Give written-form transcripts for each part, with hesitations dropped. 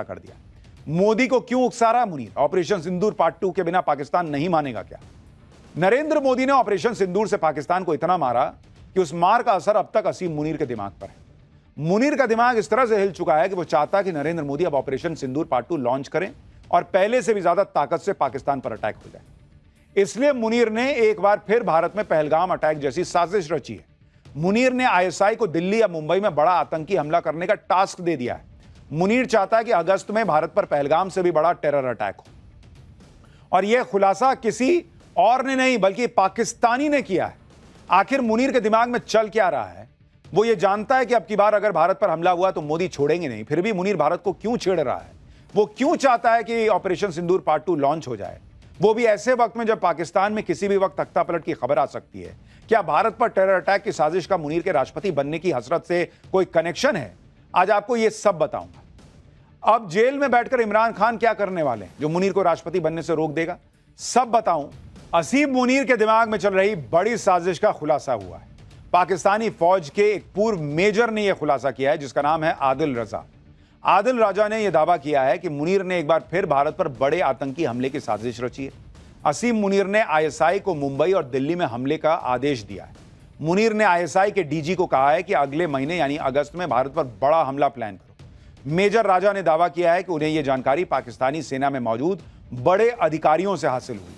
कर दिया। मोदी को क्यों उकसा रहा मुनीर? ऑपरेशन सिंदूर पार्ट 2 के बिना पाकिस्तान नहीं मानेगा क्या? नरेंद्र मोदी ने ऑपरेशन सिंदूर से पाकिस्तान को इतना मारा कि उस मार का असर अब तक असीम मुनीर के दिमाग पर है। मुनीर का दिमाग इस तरह से हिल चुका है कि वो चाहता है कि नरेंद्र मोदी अब ऑपरेशन सिंदूर पार्ट 2 लॉन्च करें और पहले से भी ज्यादा ताकत से पाकिस्तान पर अटैक हो जाए। इसलिए मुनीर ने एक बार फिर भारत में पहलगाम अटैक जैसी साजिश रची है। मुनीर ने आईएसआई को दिल्ली या मुंबई में बड़ा आतंकी हमला करने का टास्क दे दिया है। मुनीर चाहता है कि अगस्त में भारत पर पहलगाम से भी बड़ा टेरर अटैक हो, और यह खुलासा किसी और ने नहीं बल्कि पाकिस्तानी ने किया है। आखिर मुनीर के दिमाग में चल क्या रहा है? वो ये जानता है कि अब की बार अगर भारत पर हमला हुआ तो मोदी छोड़ेंगे नहीं, फिर भी मुनीर भारत को क्यों छेड़ रहा है? वो क्यों चाहता है कि ऑपरेशन सिंदूर पार्ट 2 लॉन्च हो जाए, वो भी ऐसे वक्त में जब पाकिस्तान में किसी भी वक्त तख्तापलट की खबर आ सकती है? क्या भारत पर टेरर अटैक की साजिश का मुनीर के राष्ट्रपति बनने की हसरत से कोई कनेक्शन है? आज आपको यह सब बताऊंगा। अब जेल में बैठकर इमरान खान क्या करने वाले हैं जो मुनीर को राष्ट्रपति बनने से रोक देगा, सब बताऊं। असीम मुनीर के दिमाग में चल रही बड़ी साजिश का खुलासा हुआ है। पाकिस्तानी फौज के एक पूर्व मेजर ने यह खुलासा किया है जिसका नाम है आदिल रजा। आदिल राजा ने यह दावा किया है कि मुनीर ने एक बार फिर भारत पर बड़े आतंकी हमले की साजिश रची है। असीम मुनीर ने आईएसआई को मुंबई और दिल्ली में हमले का आदेश दिया है। मुनीर ने आईएसआई के डीजी को कहा है कि अगले महीने यानी अगस्त में भारत पर बड़ा हमला प्लान करो। मेजर राजा ने दावा किया है कि उन्हें यह जानकारी पाकिस्तानी सेना में मौजूद बड़े अधिकारियों से हासिल हुई।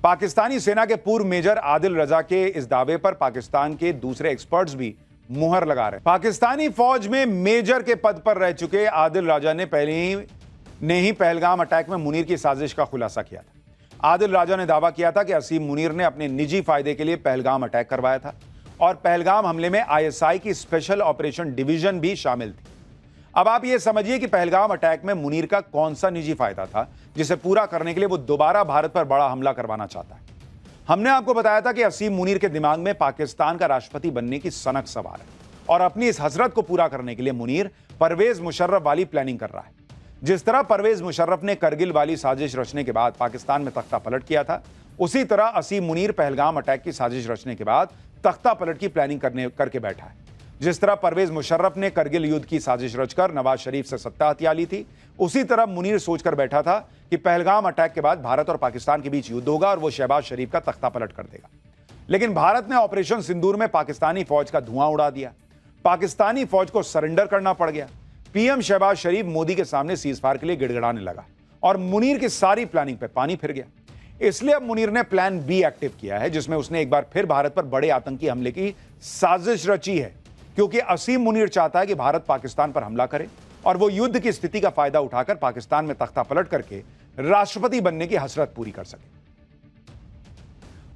पाकिस्तानी सेना के पूर्व मेजर आदिल रजा के इस दावे पर पाकिस्तान के दूसरे एक्सपर्ट्स भी मुहर लगा रहे हैं। पाकिस्तानी फौज में मेजर के पद पर रह चुके आदिल राजा ने पहले ही पहलगाम अटैक में मुनीर की साजिश का खुलासा किया था। आदिल राजा ने दावा किया था कि असीम मुनीर ने अपने निजी फायदे के लिए पहलगाम अटैक करवाया था और पहलगाम हमले में आईएसआई की स्पेशल ऑपरेशन डिवीजन भी शामिल थी। अब आप ये समझिए कि पहलगाम अटैक में मुनीर का कौन सा निजी फायदा था जिसे पूरा करने के लिए वो दोबारा भारत पर बड़ा हमला करवाना चाहता है। हमने आपको बताया था कि असीम मुनीर के दिमाग में पाकिस्तान का राष्ट्रपति बनने की सनक सवार है और अपनी इस हसरत को पूरा करने के लिए मुनीर परवेज मुशर्रफ वाली प्लानिंग कर रहा है। जिस तरह परवेज मुशर्रफ ने करगिल वाली साजिश रचने के बाद पाकिस्तान में तख्ता पलट किया था, उसी तरह असीम मुनीर पहलगाम अटैक की साजिश रचने के बाद तख्ता पलट की प्लानिंग करके बैठा है। जिस तरह परवेज मुशर्रफ ने करगिल युद्ध की साजिश रचकर नवाज शरीफ से सत्ता हथिया ली थी, उसी तरह मुनीर सोचकर बैठा था कि पहलगाम अटैक के बाद भारत और पाकिस्तान के बीच युद्ध होगा और वो शहबाज शरीफ का तख्ता पलट कर देगा। लेकिन भारत ने ऑपरेशन सिंदूर में पाकिस्तानी फौज का धुआं उड़ा दिया। पाकिस्तानी फौज को सरेंडर करना पड़ गया। पीएम शहबाज शरीफ मोदी के सामने सीजफायर के लिए गिड़गिड़ाने लगा और मुनीर की सारी प्लानिंग पर पानी फिर गया। इसलिए अब मुनीर ने प्लान बी एक्टिव किया है जिसमें उसने एक बार फिर भारत पर बड़े आतंकी हमले की साजिश रची है, क्योंकि असीम मुनीर चाहता है कि भारत पाकिस्तान पर हमला करे और वो युद्ध की स्थिति का फायदा उठाकर पाकिस्तान में तख्ता पलट करके राष्ट्रपति बनने की हसरत पूरी कर सके।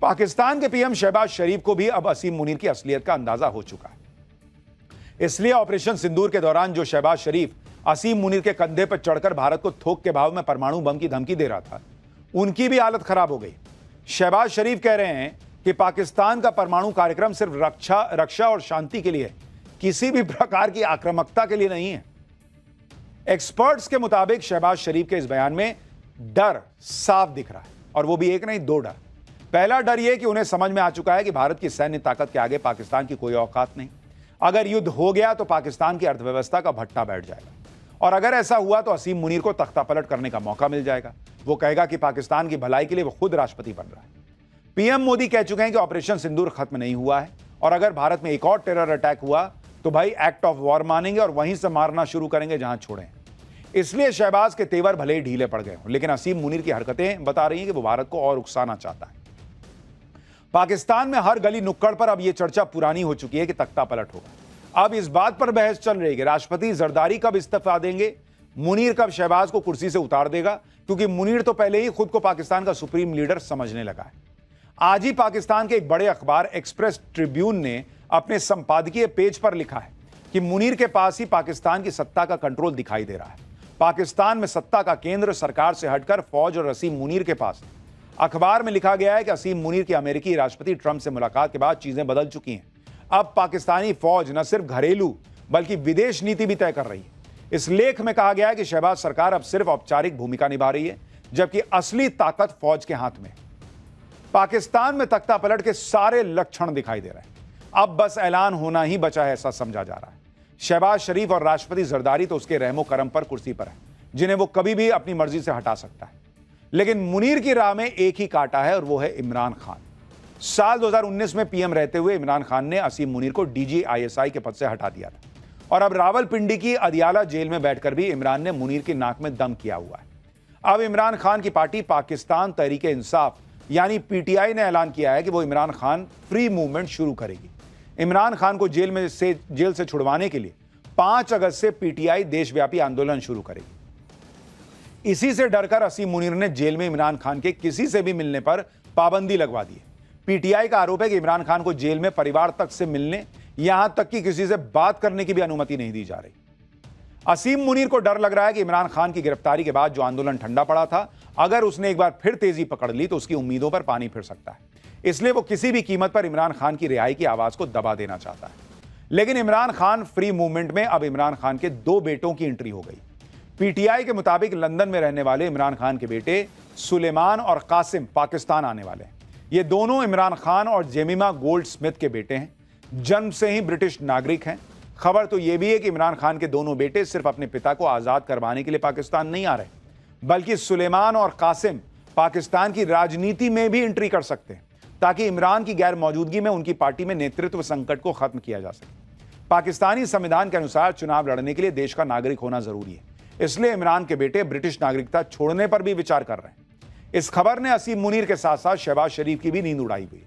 पाकिस्तान के पीएम शहबाज शरीफ को भी अब असीम मुनीर की असलियत का अंदाजा हो चुका है। इसलिए ऑपरेशन सिंदूर के दौरान जो शहबाज शरीफ असीम मुनीर के कंधे पर चढ़कर भारत को थोक के भाव में परमाणु बम की धमकी दे रहा था, उनकी भी हालत खराब हो गई। शहबाज शरीफ कह रहे हैं कि पाकिस्तान का परमाणु कार्यक्रम सिर्फ रक्षा और शांति के लिए है, किसी भी प्रकार की आक्रामकता के लिए नहीं है। एक्सपर्ट्स के मुताबिक शहबाज शरीफ के इस बयान में डर साफ दिख रहा है, और वो भी एक नहीं दो डर। पहला डर यह कि उन्हें समझ में आ चुका है कि भारत की सैन्य ताकत के आगे पाकिस्तान की कोई औकात नहीं। अगर युद्ध हो गया तो पाकिस्तान की अर्थव्यवस्था का भट्टा बैठ जाएगा, और अगर ऐसा हुआ तो असीम मुनीर को तख्ता पलट करने का मौका मिल जाएगा। वो कहेगा कि पाकिस्तान की भलाई के लिए वो खुद राष्ट्रपति बन रहा है। पीएम मोदी कह चुके हैं कि ऑपरेशन सिंदूर खत्म नहीं हुआ है, और अगर भारत में एक और टेरर अटैक हुआ तो भाई एक्ट ऑफ वॉर मानेंगे और वहीं से मारना शुरू करेंगे जहां छोड़े। इसलिए शहबाज के तेवर भले ही ढीले पड़ गए हों, लेकिन असीम मुनीर की हरकतें बता रही हैं कि वो भारत को और उकसाना चाहता है। पाकिस्तान में हर गली नुक्कड़ पर अब यह चर्चा पुरानी हो चुकी है कि तख्ता पलट होगा। अब इस बात पर बहस चल रही है कि राष्ट्रपति जरदारी कब इस्तीफा देंगे, मुनीर कब शहबाज को कुर्सी से उतार देगा, क्योंकि मुनीर तो पहले ही खुद को पाकिस्तान का सुप्रीम लीडर समझने लगा है। आज ही पाकिस्तान के एक बड़े अखबार एक्सप्रेस ट्रिब्यून ने अपने संपादकीय पेज पर लिखा है कि मुनीर के पास ही पाकिस्तान की सत्ता का कंट्रोल दिखाई दे रहा है। पाकिस्तान में सत्ता का केंद्र सरकार से हटकर फौज और असीम मुनीर के पास है। अखबार में लिखा गया है कि असीम मुनीर की अमेरिकी राष्ट्रपति ट्रंप से मुलाकात के बाद चीजें बदल चुकी हैं। अब पाकिस्तानी फौज न सिर्फ घरेलू बल्कि विदेश नीति भी तय कर रही है। इस लेख में कहा गया है कि शहबाज सरकार अब सिर्फ औपचारिक भूमिका निभा रही है, जबकि असली ताकत फौज के हाथ में। पाकिस्तान में तख्ता पलट के सारे लक्षण दिखाई दे रहे हैं। अब बस ऐलान होना ही बचा है, ऐसा समझा जा रहा है। शहबाज शरीफ और राष्ट्रपति जरदारी तो उसके रहमो करम पर कुर्सी पर है, जिन्हें वो कभी भी अपनी मर्जी से हटा सकता है। लेकिन मुनीर की राह में एक ही कांटा है और वो है इमरान खान। साल 2019 में पीएम रहते हुए इमरान खान ने असीम मुनीर को डीजी आईएसआई के पद से हटा दिया था और अब रावलपिंडी की अदियाला जेल में बैठकर भी इमरान ने मुनीर की नाक में दम किया हुआ है। अब इमरान खान की पार्टी पाकिस्तान तहरीके इंसाफ यानी पीटीआई ने ऐलान किया है कि वो इमरान खान फ्री मूवमेंट शुरू करेगी। इमरान खान को जेल से छुड़वाने के लिए 5 अगस्त से पीटीआई देशव्यापी आंदोलन शुरू करेगी। इसी से डरकर असीम मुनीर ने जेल में इमरान खान के किसी से भी मिलने पर पाबंदी लगवा दी है। पीटीआई का आरोप है कि इमरान खान को जेल में परिवार तक से मिलने, यहां तक कि किसी से बात करने की भी अनुमति नहीं दी जा रही। असीम मुनीर को डर लग रहा है कि इमरान खान की गिरफ्तारी के बाद जो आंदोलन ठंडा पड़ा था, अगर उसने एक बार फिर तेजी पकड़ ली तो उसकी उम्मीदों पर पानी फिर सकता है। इसलिए वो किसी भी कीमत पर इमरान खान की रिहाई की आवाज को दबा देना चाहता है। लेकिन इमरान खान फ्री मूवमेंट में अब इमरान खान के 2 बेटों की एंट्री हो गई। पीटीआई के मुताबिक लंदन में रहने वाले इमरान खान के बेटे सुलेमान और कासिम पाकिस्तान आने वाले हैं। ये दोनों इमरान खान और जेमिमा गोल्ड स्मिथ के बेटे हैं। जन्म से ही ब्रिटिश नागरिक हैं। खबर तो यह भी है कि इमरान खान के दोनों बेटे सिर्फ अपने पिता को आजाद करवाने के लिए पाकिस्तान नहीं आ रहे, बल्कि सुलेमान और कासिम पाकिस्तान की राजनीति में भी एंट्री कर सकते हैं ताकि इमरान की गैर मौजूदगी में उनकी पार्टी में नेतृत्व संकट को खत्म किया जा सके। पाकिस्तानी संविधान के अनुसार चुनाव लड़ने के लिए देश का नागरिक होना जरूरी है, इसलिए इमरान के बेटे ब्रिटिश नागरिकता छोड़ने पर भी विचार कर रहे हैं। इस खबर ने असीम मुनीर के साथ साथ शहबाज शरीफ की भी नींद उड़ाई हुई।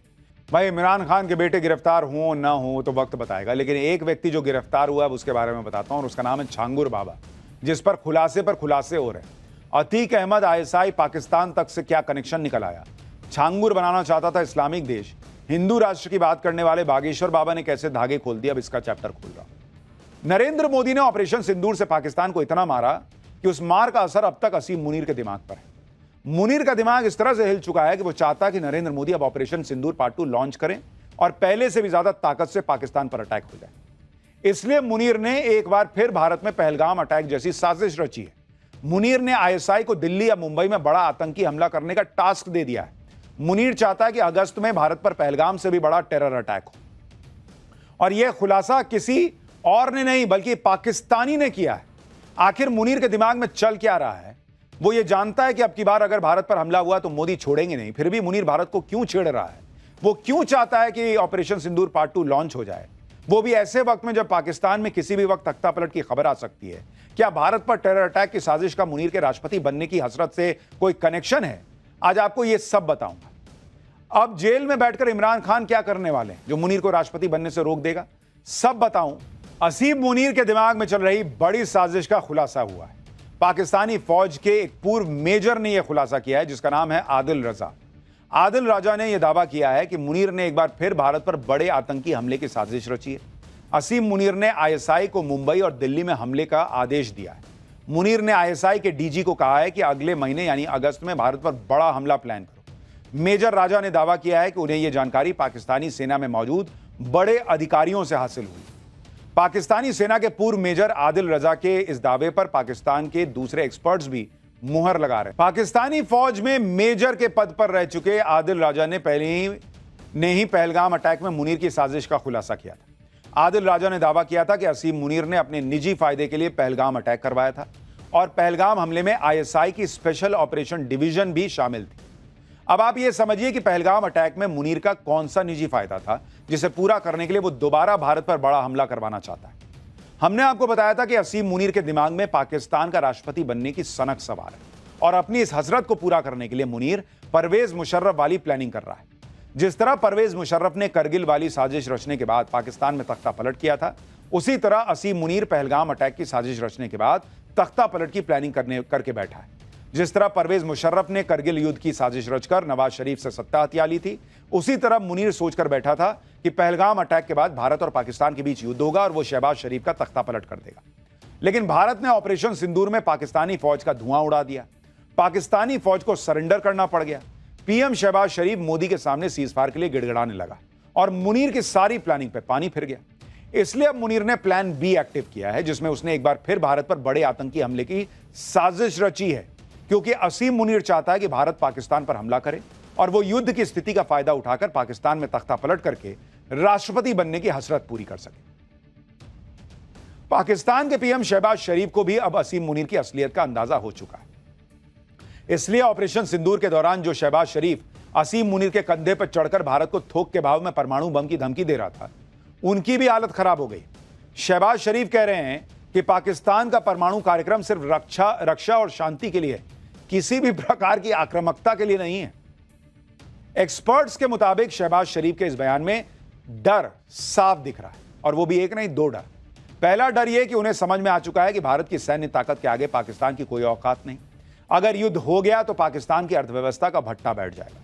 भाई इमरान खान के बेटे गिरफ्तार हो ना हो तो वक्त बताएगा, लेकिन एक व्यक्ति जो गिरफ्तार हुआ है उसके बारे में बताता हूं और उसका नाम है छांगुर बाबा, जिस पर खुलासे हो रहे हैं। अतीक अहमद आईएसआई पाकिस्तान तक से क्या कनेक्शन निकल आया। छांगुर बनाना चाहता था इस्लामिक देश। हिंदू राष्ट्र की बात करने वाले बागेश्वर बाबा ने कैसे धागे खोल दिया, अब इसका चैप्टर खोल रहा। नरेंद्र मोदी ने ऑपरेशन सिंदूर से पाकिस्तान को इतना मारा कि उस मार का असर अब तक असीम मुनीर के दिमाग पर है। मुनीर का दिमाग इस तरह से हिल चुका है कि वो चाहता है कि नरेंद्र मोदी अब ऑपरेशन सिंदूर पार्ट 2 लॉन्च करें और पहले से भी ज्यादा ताकत से पाकिस्तान पर अटैक हो जाए। इसलिए मुनीर ने एक बार फिर भारत में पहलगाम अटैक जैसी साजिश रची है। मुनीर ने आईएसआई को दिल्ली या मुंबई में बड़ा आतंकी हमला करने का टास्क दे दिया है। मुनीर चाहता है कि अगस्त में भारत पर पहलगाम से भी बड़ा टेरर अटैक हो, और यह खुलासा किसी और ने नहीं बल्कि पाकिस्तानी ने किया है। आखिर मुनीर के दिमाग में चल क्या रहा है? वो ये जानता है कि अब की बार अगर भारत पर हमला हुआ तो मोदी छोड़ेंगे नहीं, फिर भी मुनीर भारत को क्यों छेड़ रहा है? वो क्यों चाहता है कि ऑपरेशन सिंदूर पार्ट 2 लॉन्च हो जाए, वो भी ऐसे वक्त में जब पाकिस्तान में किसी भी वक्त तख्ता पलट की खबर आ सकती है? क्या भारत पर टेरर अटैक की साजिश का मुनीर के राष्ट्रपति बनने की हसरत से कोई कनेक्शन है? आज आपको यह सब बताऊंगा। अब जेल में बैठकर इमरान खान क्या करने वाले हैं जो मुनीर को राष्ट्रपति बनने से रोक देगा, सब बताऊं। असीम मुनीर के दिमाग में चल रही बड़ी साजिश का खुलासा हुआ है। पाकिस्तानी फौज के एक पूर्व मेजर ने यह खुलासा किया है जिसका नाम है आदिल रजा। आदिल राजा ने यह दावा किया है कि मुनीर ने एक बार फिर भारत पर बड़े आतंकी हमले की साजिश रची है। असीम मुनीर ने आईएसआई को मुंबई और दिल्ली में हमले का आदेश दिया है। मुनीर ने आईएसआई के डीजी को कहा है कि अगले महीने यानी अगस्त में भारत पर बड़ा हमला प्लान करो। मेजर राजा ने दावा किया है कि उन्हें यह जानकारी पाकिस्तानी सेना में मौजूद बड़े अधिकारियों से हासिल हुई। पाकिस्तानी सेना के पूर्व मेजर आदिल रजा के इस दावे पर पाकिस्तान के दूसरे एक्सपर्ट्स भी मुहर लगा रहे हैं। पाकिस्तानी फौज में मेजर के पद पर रह चुके आदिल राजा ने पहले ही पहलगाम अटैक में मुनीर की साजिश का खुलासा किया था। आदिल राजा ने दावा किया था कि असीम मुनीर ने अपने निजी फायदे के लिए पहलगाम अटैक करवाया था और पहलगाम हमले में आईएसआई की स्पेशल ऑपरेशन डिवीजन भी शामिल थी। अब आप ये समझिए कि पहलगाम अटैक में मुनीर का कौन सा निजी फायदा था जिसे पूरा करने के लिए वो दोबारा भारत पर बड़ा हमला करवाना चाहता है। हमने आपको बताया था कि असीम मुनीर के दिमाग में पाकिस्तान का राष्ट्रपति बनने की सनक सवार है और अपनी इस हसरत को पूरा करने के लिए मुनीर परवेज मुशर्रफ वाली प्लानिंग कर रहा है। जिस तरह परवेज मुशर्रफ ने करगिल वाली साजिश रचने के बाद पाकिस्तान में तख्ता पलट किया था, उसी तरह असीम मुनीर पहलगाम अटैक की साजिश रचने के बाद तख्ता पलट की प्लानिंग करके बैठा है। जिस तरह परवेज मुशर्रफ ने करगिल युद्ध की साजिश रचकर नवाज शरीफ से सत्ता हथिया ली थी, उसी तरह मुनीर सोचकर बैठा था कि पहलगाम अटैक के बाद भारत और पाकिस्तान के बीच युद्ध होगा और वो शहबाज शरीफ का तख्ता पलट कर देगा। लेकिन भारत ने ऑपरेशन सिंदूर में पाकिस्तानी फौज का धुआं उड़ा दिया। पाकिस्तानी फौज को सरेंडर करना पड़ गया। पीएम शहबाज शरीफ मोदी के सामने सीजफायर के लिए गिड़गिड़ाने लगा और मुनीर की सारी प्लानिंग पे पानी फिर गया। इसलिए अब मुनीर ने प्लान बी एक्टिव किया है जिसमें उसने एक बार फिर भारत पर बड़े आतंकी हमले की साजिश रची है, क्योंकि असीम मुनीर चाहता है कि भारत पाकिस्तान पर हमला करे और वो युद्ध की स्थिति का फायदा उठाकर पाकिस्तान में तख्ता पलट करके राष्ट्रपति बनने की हसरत पूरी कर सके। पाकिस्तान के पीएम शहबाज शरीफ को भी अब असीम मुनीर की असलियत का अंदाजा हो चुका है। इसलिए ऑपरेशन सिंदूर के दौरान जो शहबाज शरीफ असीम मुनीर के कंधे पर चढ़कर भारत को थोक के भाव में परमाणु बम की धमकी दे रहा था, उनकी भी हालत खराब हो गई। शहबाज शरीफ कह रहे हैं कि पाकिस्तान का परमाणु कार्यक्रम सिर्फ रक्षा और शांति के लिए है, किसी भी प्रकार की आक्रामकता के लिए नहीं है। एक्सपर्ट्स के मुताबिक शहबाज शरीफ के इस बयान में डर साफ दिख रहा है, और वो भी एक नहीं दो डर। पहला डर यह कि उन्हें समझ में आ चुका है कि भारत की सैन्य ताकत के आगे पाकिस्तान की कोई औकात नहीं। अगर युद्ध हो गया तो पाकिस्तान की अर्थव्यवस्था का भट्टा बैठ जाएगा,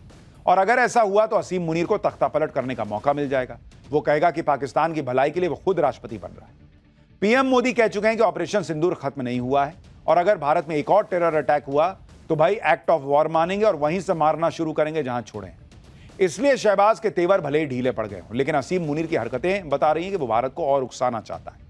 और अगर ऐसा हुआ तो असीम मुनीर को तख्ता पलट करने का मौका मिल जाएगा। वो कहेगा कि पाकिस्तान की भलाई के लिए वो खुद राष्ट्रपति बन रहा है। पीएम मोदी कह चुके हैं कि ऑपरेशन सिंदूर खत्म नहीं हुआ है, और अगर भारत में एक और टेरर अटैक हुआ तो भाई एक्ट ऑफ वॉर मानेंगे और वहीं से मारना शुरू करेंगे जहां छोड़े। इसलिए शहबाज के तेवर भले ही ढीले पड़ गए हों, लेकिन असीम मुनीर की हरकतें बता रही हैं कि वो भारत को और उकसाना चाहता है।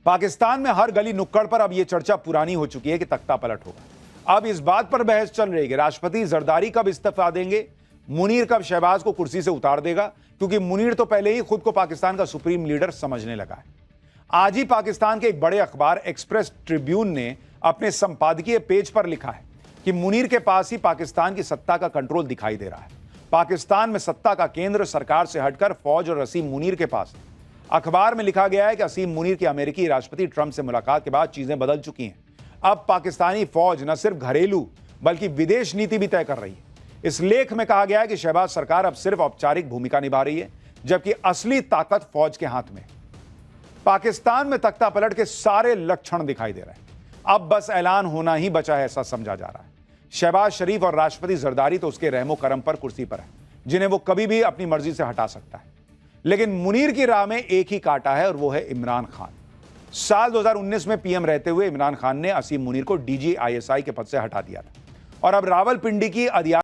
पाकिस्तान में हर गली नुक्कड़ पर अब यह चर्चा पुरानी हो चुकी है कि तख्ता पलट होगा। अब इस बात पर बहस चल रही है कि राष्ट्रपति जरदारी कब इस्तीफा देंगे, मुनीर कब शहबाज को कुर्सी से उतार देगा, क्योंकि मुनीर तो पहले ही खुद को पाकिस्तान का सुप्रीम लीडर समझने लगा है। आज ही पाकिस्तान के एक बड़े अखबार एक्सप्रेस ट्रिब्यून ने अपने संपादकीय पेज पर लिखा है कि मुनीर के पास ही पाकिस्तान की सत्ता का कंट्रोल दिखाई दे रहा है। पाकिस्तान में सत्ता का केंद्र सरकार से हटकर फौज और असीम मुनीर के पास है। अखबार में लिखा गया है कि असीम मुनीर की अमेरिकी राष्ट्रपति ट्रंप से मुलाकात के बाद चीजें बदल चुकी हैं। अब पाकिस्तानी फौज न सिर्फ घरेलू बल्कि विदेश नीति भी तय कर रही है। इस लेख में कहा गया है कि शहबाज सरकार अब सिर्फ औपचारिक भूमिका निभा रही है, जबकि असली ताकत फौज के हाथ में है। पाकिस्तान में तख्ता पलट के सारे लक्षण दिखाई दे रहे हैं। अब बस ऐलान होना ही बचा है, ऐसा समझा जा रहा है। शहबाज शरीफ और राष्ट्रपति जरदारी तो उसके रहमो करम पर कुर्सी पर है, जिन्हें वो कभी भी अपनी मर्जी से हटा सकता है। लेकिन मुनीर की राह में एक ही कांटा है, और वो है इमरान खान। साल 2019 में पीएम रहते हुए इमरान खान ने असीम मुनीर को डीजी ISI के पद से हटा दिया था, और अब रावलपिंडी की